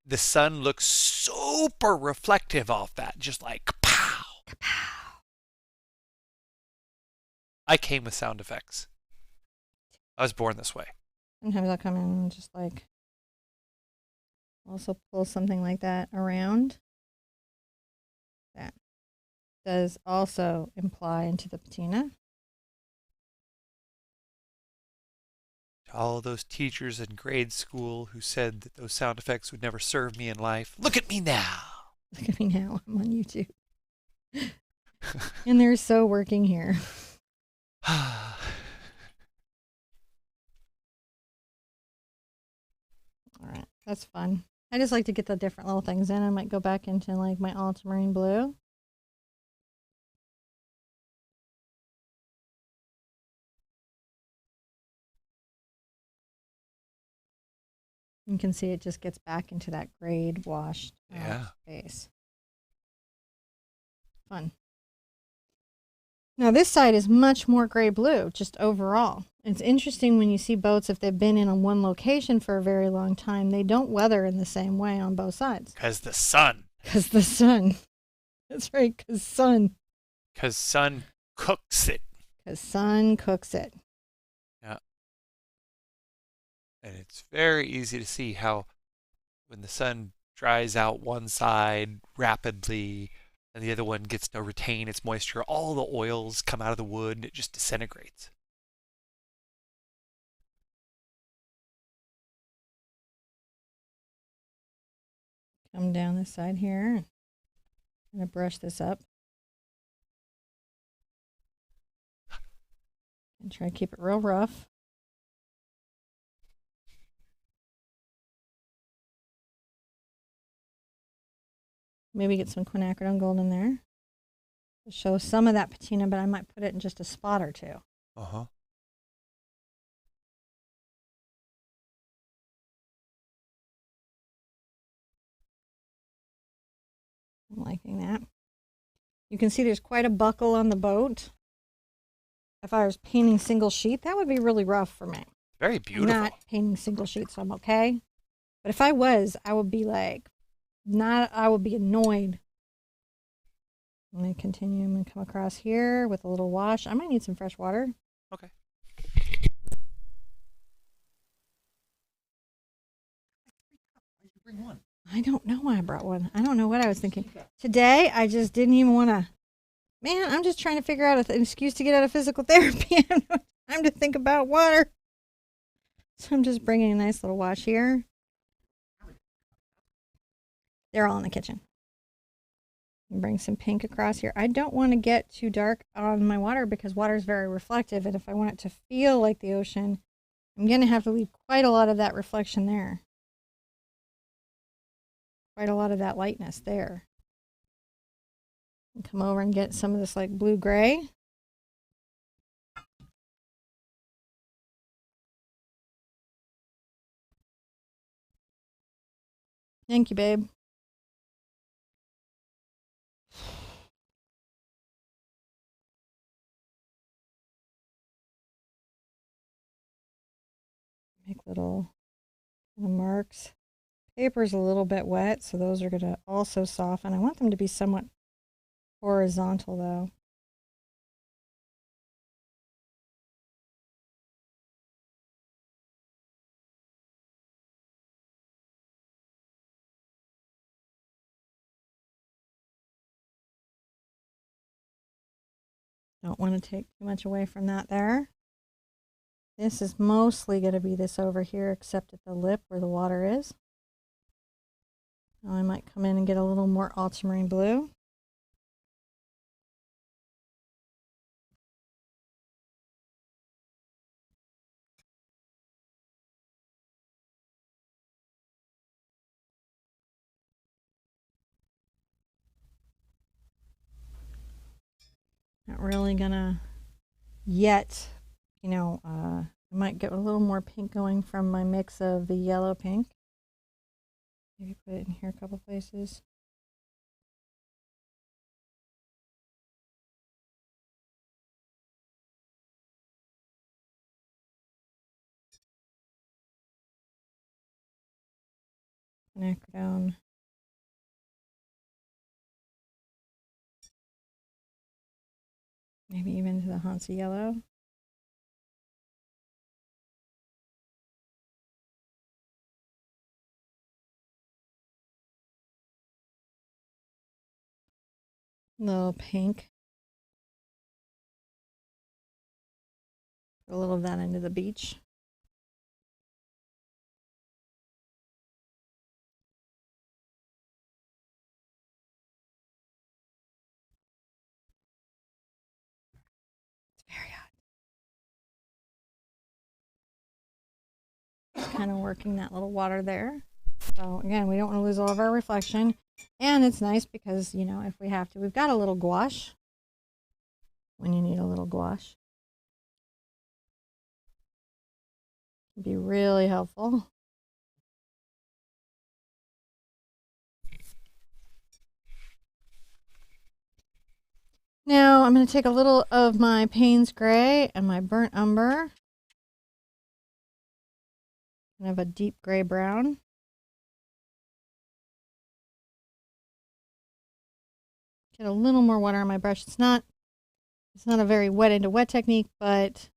Speaker 2: the sun looks super reflective off that, just like kapow.
Speaker 1: Kapow.
Speaker 2: I came with sound effects. I was born this way.
Speaker 1: Sometimes I'll come in and just like also pull something like that around. That does also imply into the patina.
Speaker 2: All those teachers in grade school who said that those sound effects would never serve me in life. Look at me now.
Speaker 1: Look at me now. I'm on YouTube. And they're so working here. All right, that's fun. I just like to get the different little things in. I might go back into like my Ultramarine Blue. You can see it just gets back into that grayed, washed base. Fun. Now this side is much more gray-blue, just overall. It's interesting when you see boats, if they've been in one location for a very long time, they don't weather in the same way on both sides.
Speaker 2: Because the sun.
Speaker 1: Because the sun. That's right, because sun.
Speaker 2: Because sun cooks it.
Speaker 1: Because sun cooks it.
Speaker 2: Yeah. And it's very easy to see how when the sun dries out one side rapidly and the other one gets to retain its moisture, all the oils come out of the wood and it just disintegrates.
Speaker 1: Come down this side here. I'm going to brush this up. And try to keep it real rough. Maybe get some Quinacridone Gold in there to show some of that patina, but I might put it in just a spot or two.
Speaker 2: Uh-huh.
Speaker 1: I'm liking that. You can see there's quite a buckle on the boat. If I was painting single sheet, that would be really rough for me.
Speaker 2: Very beautiful.
Speaker 1: I'm not painting single sheet, so I'm okay. But if I was, I would be like, I would be annoyed. I'm going to continue. I'm going to come across here with a little wash. I might need some fresh water.
Speaker 2: Okay. Bring one.
Speaker 1: I don't know why I brought one. I don't know what I was thinking. Today, I just didn't even want to. Man, I'm just trying to figure out an excuse to get out of physical therapy. I have no time to think about water. So I'm just bringing a nice little wash here. They're all in the kitchen. Bring some pink across here. I don't want to get too dark on my water because water is very reflective. And if I want it to feel like the ocean, I'm going to have to leave quite a lot of that reflection there. Quite a lot of that lightness there. And come over and get some of this like blue-gray. Thank you, babe. make little marks. Paper's a little bit wet, so those are going to also soften. I want them to be somewhat horizontal though. Don't want to take too much away from that there. This is mostly going to be this over here, except at the lip where the water is. Now I might come in and get a little more ultramarine blue. Not really gonna yet, you know, I might get a little more pink going from my mix of the yellow pink. Maybe put it in here a couple places. Quinacridone. Maybe even to the Hansa Yellow. Little pink. Put a little of that into the beach. It's very hot. Just kind of working that little water there. So again, we don't want to lose all of our reflection. And it's nice because, you know, if we have to, we've got a little gouache when you need a little gouache. It can be really helpful. Now I'm going to take a little of my Payne's Gray and my Burnt Umber. I have a deep gray brown. Get a little more water on my brush. It's not a very wet into wet technique, but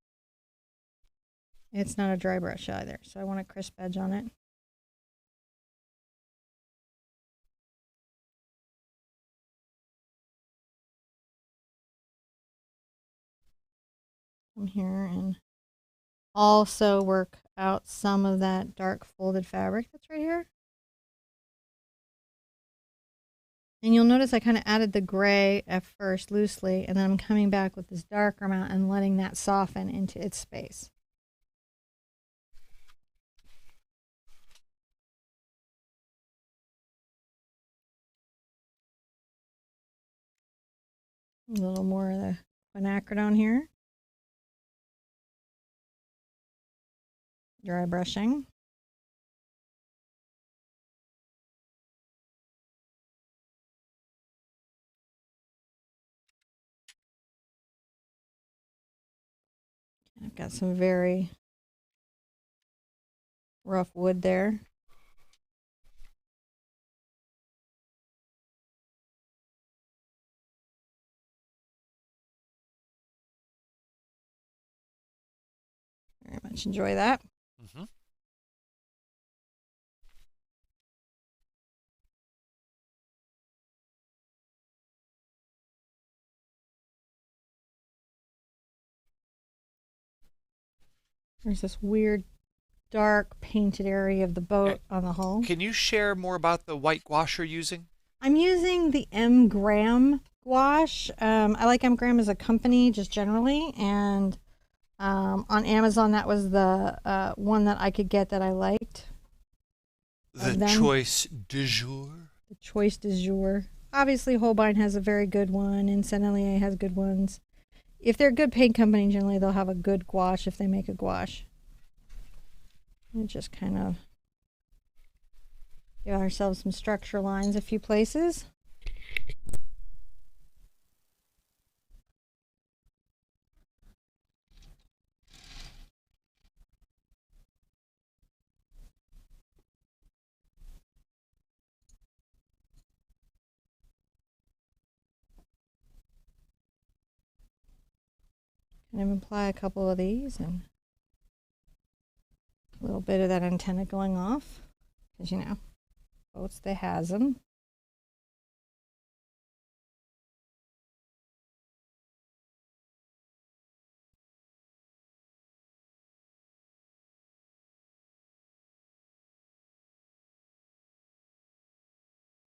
Speaker 1: it's not a dry brush either. So I want a crisp edge on it. Come here and also work out some of that dark folded fabric that's right here. And you'll notice I kind of added the gray at first loosely, and then I'm coming back with this darker amount and letting that soften into its space. A little more of the quinacridone here. Dry brushing. I've got some very rough wood there. Very much enjoy that.
Speaker 2: Mm-hmm.
Speaker 1: There's this weird dark painted area of the boat on the hull.
Speaker 2: Can you share more about the white gouache you're using?
Speaker 1: I'm using the M. Graham gouache. I like M. Graham as a company just generally, and on Amazon that was the one that I could get that I liked.
Speaker 2: The choice du jour.
Speaker 1: The choice du jour. Obviously Holbein has a very good one, and Sennelier has good ones. If they're a good paint company, generally they'll have a good gouache if they make a gouache. And just kind of give ourselves some structure lines a few places. Kind of apply a couple of these and a little bit of that antenna going off, because you know, boats, they has them.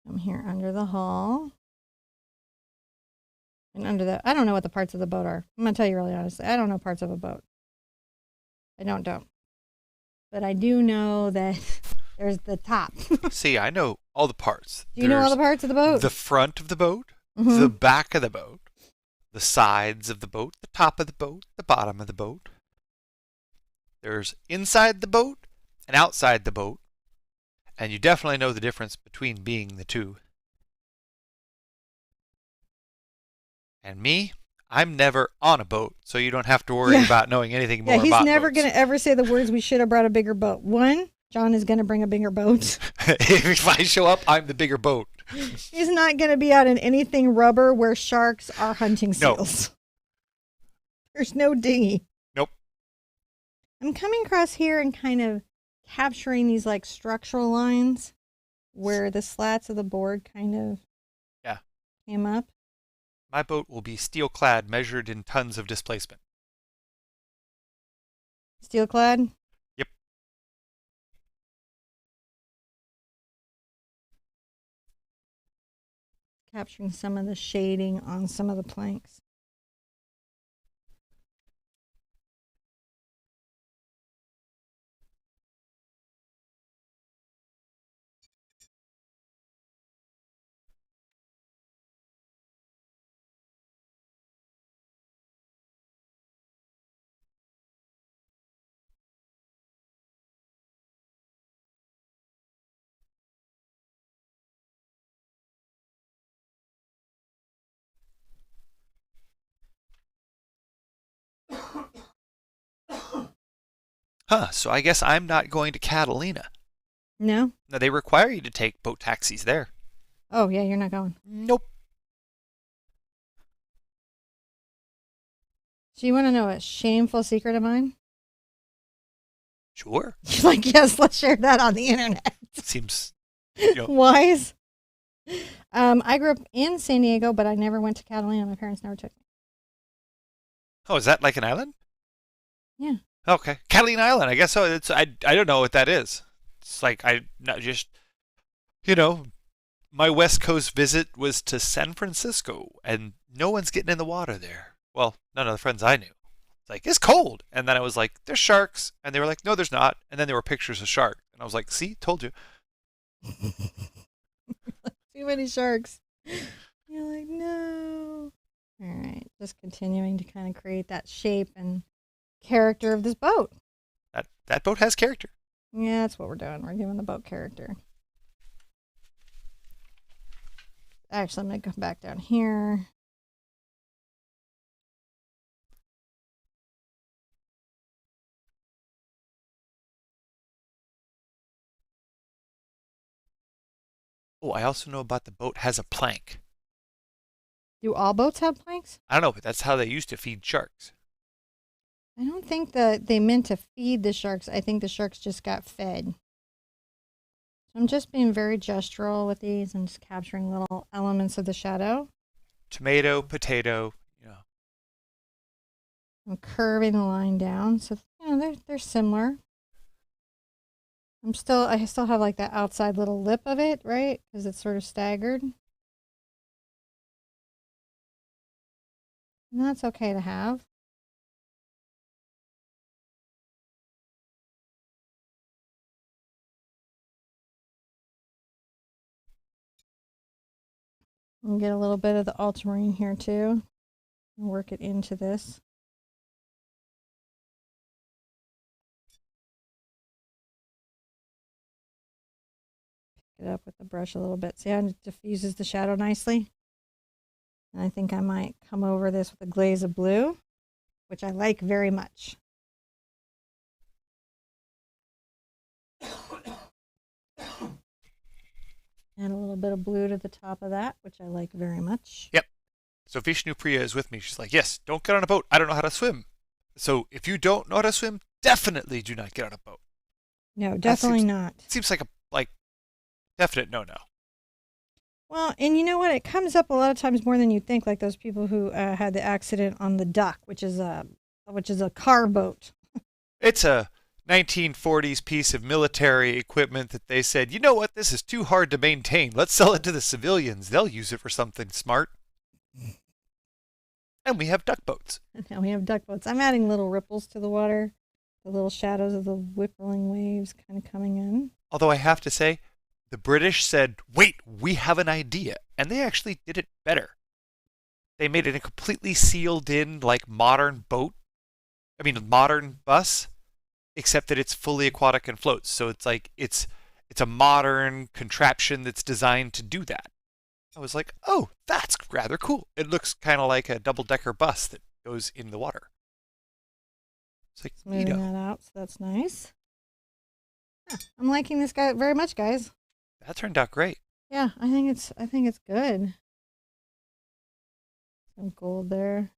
Speaker 1: I'm here under the hull. And under the, I don't know what the parts of the boat are. I'm going to tell you really honestly. I don't know parts of a boat. I don't. But I do know that there's the top.
Speaker 2: See, I know all the parts.
Speaker 1: Do you know all the parts of the boat?
Speaker 2: The front of the boat,
Speaker 1: Mm-hmm.
Speaker 2: the back of the boat, the sides of the boat, the top of the boat, the bottom of the boat. There's inside the boat and outside the boat. And you definitely know the difference between being the two. And me, I'm never on a boat, so you don't have to worry about knowing anything more about boats.
Speaker 1: Yeah, he's never going to ever say the words, we should have brought a bigger boat. One, John is going to bring a bigger boat.
Speaker 2: If I show up, I'm the bigger boat.
Speaker 1: He's not going to be out in anything rubber where sharks are hunting seals. No. There's no dinghy.
Speaker 2: Nope.
Speaker 1: I'm coming across here and kind of capturing these like structural lines where the slats of the board kind of came up.
Speaker 2: My boat will be steel clad, measured in tons of displacement.
Speaker 1: Steel clad?
Speaker 2: Yep.
Speaker 1: Capturing some of the shading on some of the planks.
Speaker 2: So I guess I'm not going to Catalina.
Speaker 1: No?
Speaker 2: No, they require you to take boat taxis there.
Speaker 1: Oh, yeah, you're not going.
Speaker 2: Nope.
Speaker 1: So you want to know a shameful secret of mine?
Speaker 2: Sure.
Speaker 1: You're like, yes, let's share that on the internet.
Speaker 2: Seems
Speaker 1: wise. I grew up in San Diego, but I never went to Catalina. My parents never took me.
Speaker 2: Oh, is that like an island?
Speaker 1: Yeah.
Speaker 2: Okay. Catalina Island, I guess so. I don't know what that is. It's like, not just, my West Coast visit was to San Francisco, and no one's getting in the water there. Well, none of the friends I knew. It's like, it's cold. And then I was like, there's sharks. And they were like, no, there's not. And then there were pictures of shark. And I was like, see, told you.
Speaker 1: Too many sharks. You're like, no. All right. Just continuing to kind of create that shape and character of this boat.
Speaker 2: That boat has character.
Speaker 1: Yeah, that's what we're doing. We're giving the boat character. Actually, I'm going to come back down here.
Speaker 2: Oh, I also know about the boat has a plank.
Speaker 1: Do all boats have planks?
Speaker 2: I don't know, but that's how they used to feed sharks.
Speaker 1: I don't think that they meant to feed the sharks. I think the sharks just got fed. So I'm just being very gestural with these. I'm just capturing little elements of the shadow.
Speaker 2: Tomato, potato,
Speaker 1: I'm curving the line down. So, they're similar. I still have like that outside little lip of it, right? Because it's sort of staggered. And that's okay to have. And get a little bit of the ultramarine here too. And work it into this. Pick it up with the brush a little bit. See how it diffuses the shadow nicely? And I think I might come over this with a glaze of blue, which I like very much. Add a little bit of blue to the top of that, which I like very much.
Speaker 2: Yep. So Vishnu Priya is with me. She's like, yes, don't get on a boat. I don't know how to swim. So if you don't know how to swim, definitely do not get on a boat.
Speaker 1: No, definitely not.
Speaker 2: It seems like a definite no-no.
Speaker 1: Well, and you know what? It comes up a lot of times more than you think, like those people who had the accident on the Duck, which is a car boat.
Speaker 2: It's a 1940s piece of military equipment that they said, you know what, this is too hard to maintain. Let's sell it to the civilians. They'll use it for something smart. And we have duck boats.
Speaker 1: Now we have duck boats. I'm adding little ripples to the water, the little shadows of the whippling waves kind of coming in.
Speaker 2: Although I have to say, the British said, wait, we have an idea. And they actually did it better. They made it a completely sealed in, like modern modern bus, except that it's fully aquatic and floats. So it's like, it's a modern contraption that's designed to do that. I was like, oh, that's rather cool. It looks kind of like a double-decker bus that goes in the water. It's like,
Speaker 1: Smoothing that out, so that's nice. Yeah, I'm liking this guy very much, guys.
Speaker 2: That turned out great.
Speaker 1: Yeah, I think it's good. Some gold there.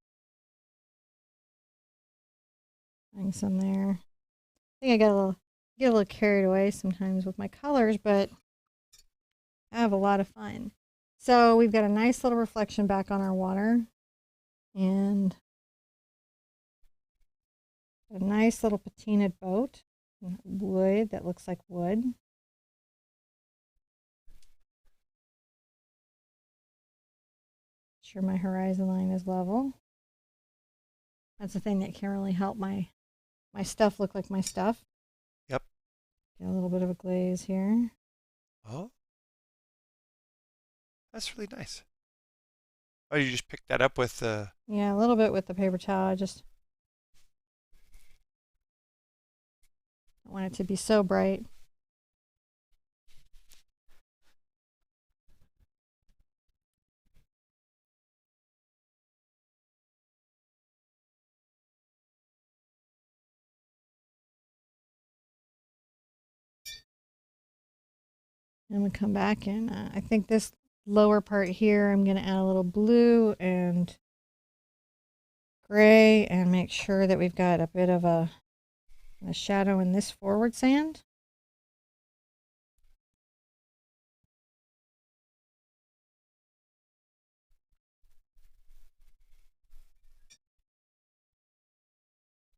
Speaker 1: Adding some there. I think I get a little carried away sometimes with my colors, but I have a lot of fun. So we've got a nice little reflection back on our water, and a nice little patinaed boat, wood that looks like wood. Sure my horizon line is level. That's the thing that can really help my stuff look like my stuff.
Speaker 2: Yep.
Speaker 1: Get a little bit of a glaze here.
Speaker 2: Oh. That's really nice. Oh, you just picked that up with the...
Speaker 1: Yeah, a little bit with the paper towel. I just don't want it to be so bright. I'm going to come back and I think this lower part here, I'm going to add a little blue and gray and make sure that we've got a bit of a shadow in this forward sand.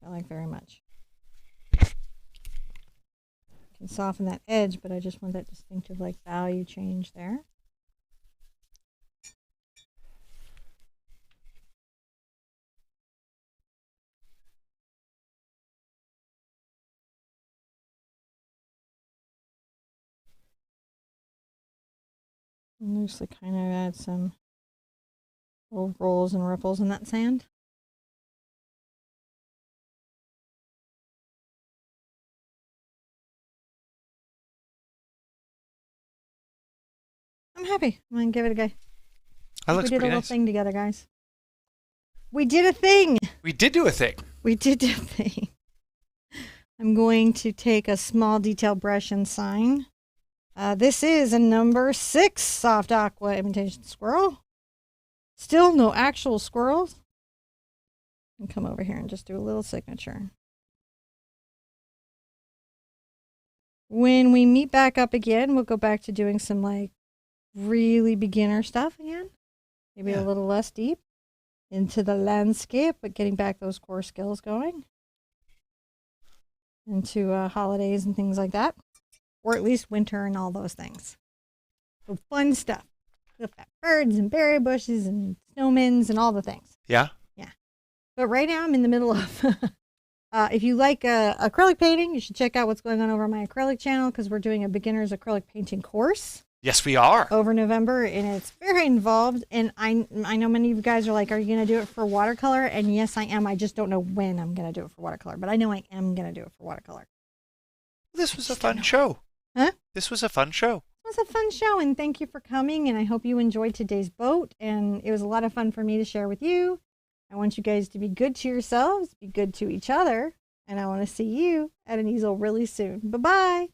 Speaker 1: I like very much. Can soften that edge, but I just want that distinctive like value change there. And loosely kind of add some little rolls and ripples in that sand. I'm happy. I'm going to give it a go.
Speaker 2: That looks
Speaker 1: pretty nice. We did a little thing together, guys. We did a thing.
Speaker 2: We did do a thing.
Speaker 1: We did do a thing. I'm going to take a small detail brush and sign. This is a number 6 soft aqua imitation squirrel. Still no actual squirrels. And come over here and just do a little signature. When we meet back up again, we'll go back to doing some like really beginner stuff again. Maybe a little less deep into the landscape, but getting back those core skills going. Into holidays and things like that. Or at least winter and all those things. So fun stuff. We've got birds and berry bushes and snowmen and all the things.
Speaker 2: Yeah?
Speaker 1: Yeah. But right now I'm in the middle of... if you like acrylic painting, you should check out what's going on over on my acrylic channel because we're doing a beginner's acrylic painting course.
Speaker 2: Yes, we are.
Speaker 1: Over November, and it's very involved. And I know many of you guys are like, are you going to do it for watercolor? And yes, I am. I just don't know when I'm going to do it for watercolor. But I know I am going to do it for watercolor.
Speaker 2: This was a fun show.
Speaker 1: Huh?
Speaker 2: This was a fun show.
Speaker 1: It was a fun show, and thank you for coming. And I hope you enjoyed today's boat. And it was a lot of fun for me to share with you. I want you guys to be good to yourselves, be good to each other. And I want to see you at an easel really soon. Bye-bye.